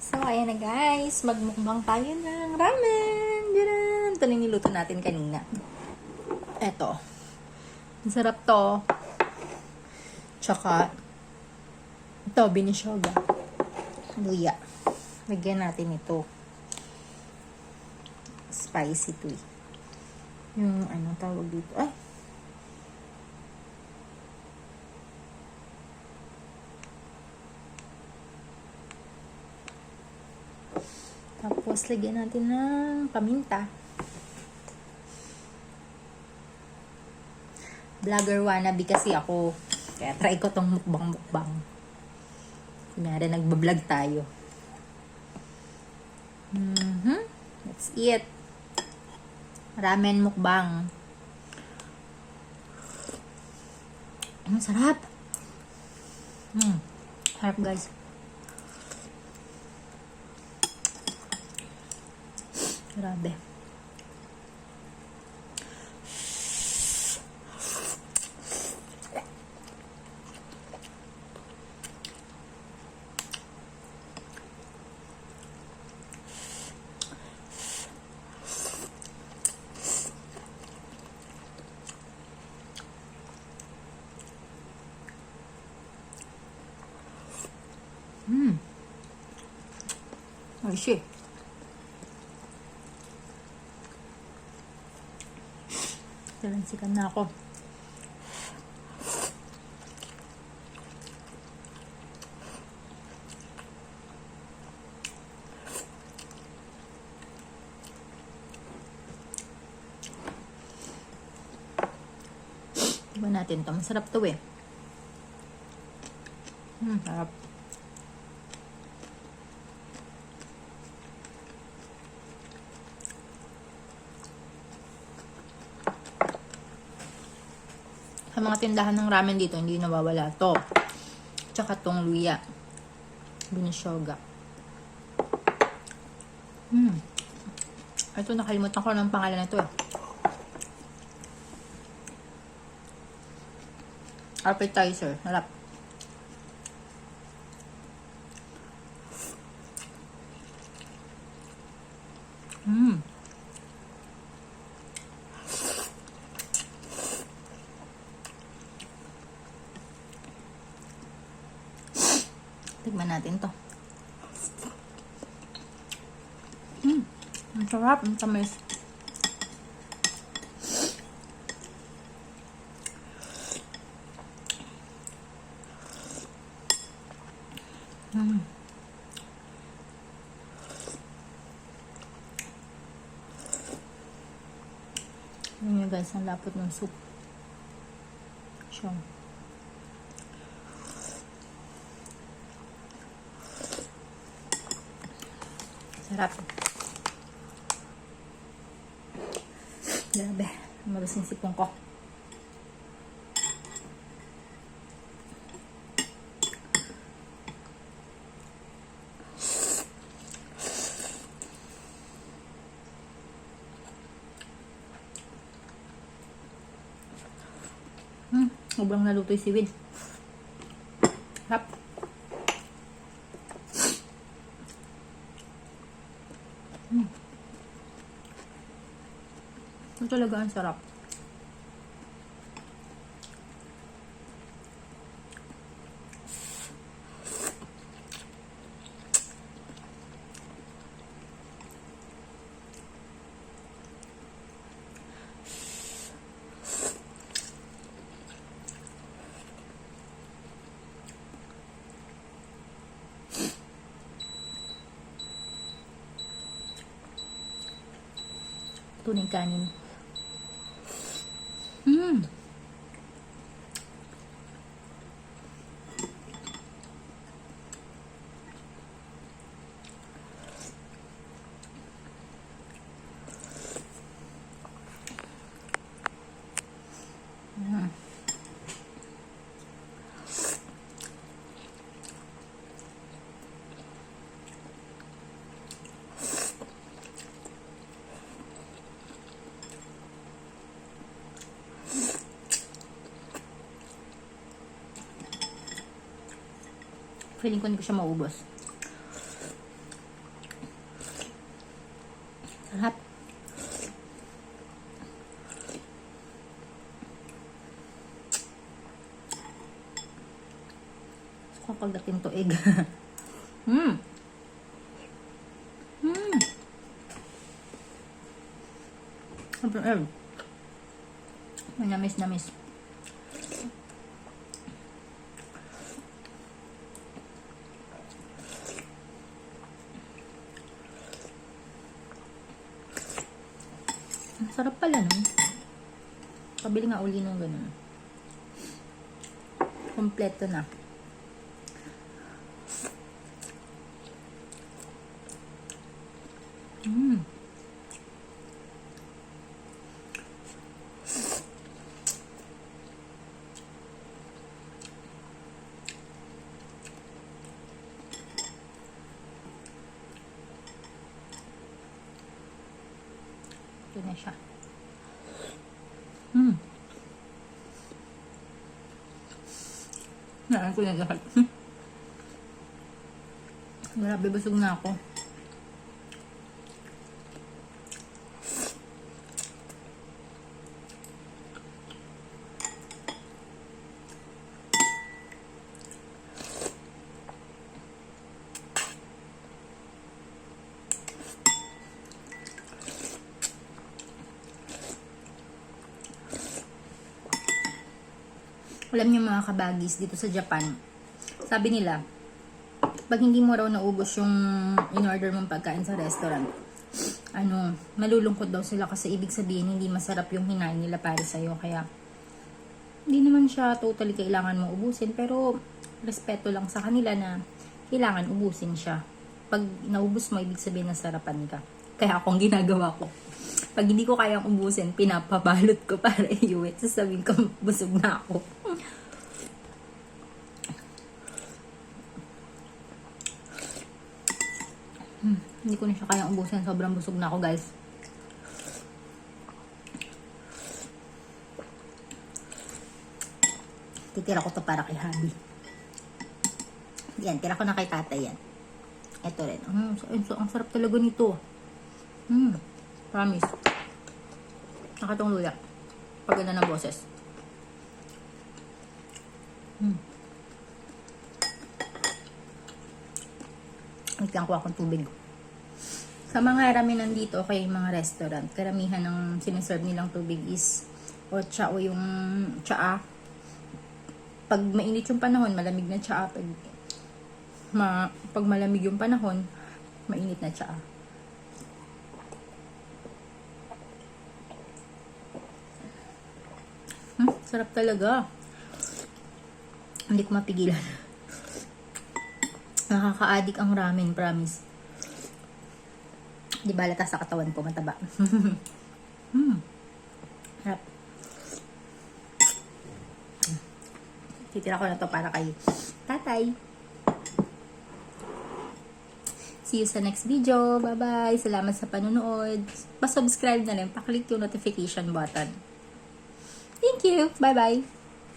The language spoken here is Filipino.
So, ayan na guys. Magmukbang tayo ng ramen. Diyan! Ito na yung niluto natin kanina. Eto. Ang sarap to. Tsaka, ito, binisyoga. Luya. Lagyan natin ito. Spicy to eh. Yung ano tawag dito. Ay! Tapos, lagyan natin ng paminta. Vlogger wannabe kasi ako. Kaya try ko tong mukbang-mukbang. Kunyari, nagbablog tayo. Let's eat. Ramen mukbang. Ang sarap. Sarap guys. Grabe. Oishi. Talansikan na ako. Diba natin to? Masarap to eh. Sarap. Sa mga tindahan ng ramen dito, hindi nawawala to. Tsaka tong luya. Binisyoga. Ito, nakalimutan ko ng pangalan nito eh. Appetizer. Harap. Tignan natin to. Ang sarap. Ang tamis. Ayan nyo guys, ang lapot ng soup. Siyang. Sarap. Grabe. Mabas yung sipong ko. Sobrang naluto yung seaweed. Sarap. Ito talaga ang sarap. Tunay kanin. Feeling ko hindi ko siya maubos. Sarap. So, pagdating to egg. Sobrang egg. Manamis-namis. Sarap pala, no? Pabili nga uli nung ganun. Kompleto na. Ito na siya. Naan ko na lahat. Grabe, busog na ako. Alam niyo mga kabagis, dito sa Japan, sabi nila, pag hindi mo raw naubos yung in-order mong pagkain sa restaurant, malulungkot daw sila kasi ibig sabihin hindi masarap yung hinain nila para sa'yo. Kaya, hindi naman siya totally kailangan mo ubusin, pero respeto lang sa kanila na kailangan ubusin siya. Pag naubos mo, ibig sabihin nasarapan ka. Kaya akong ginagawa ko. Pag hindi ko kayang ubusin, pinapabalot ko para iuwi. Sasabihin ko, busog na ako. Hindi ko na siya kayang ubusin. Sobrang busog na ako, guys. Titira ko to para kay Habi. Yan, tira ko na kay tatay yan. Ito rin. Ang sarap talaga nito. Promise. Nakatong luya. Paganda ng boses. Wait lang ko akong tubig. Sa mga rami nandito, okay, mga restaurant, karamihan ng siniserve nilang tubig is ocha o yung tsaa. Pag mainit yung panahon, malamig na tsaa. Pag malamig yung panahon, mainit na tsaa. Sarap talaga. Hindi ko mapigilan. Nakaka-addict ang ramen, promise. Di ba halata sa katawan ko, mataba. Sarap. Titira ko na to para kay tatay. See you sa next video. Bye-bye. Salamat sa panonood. Pa-subscribe na rin. Pa-click yung notification button. Thank you. Bye-bye.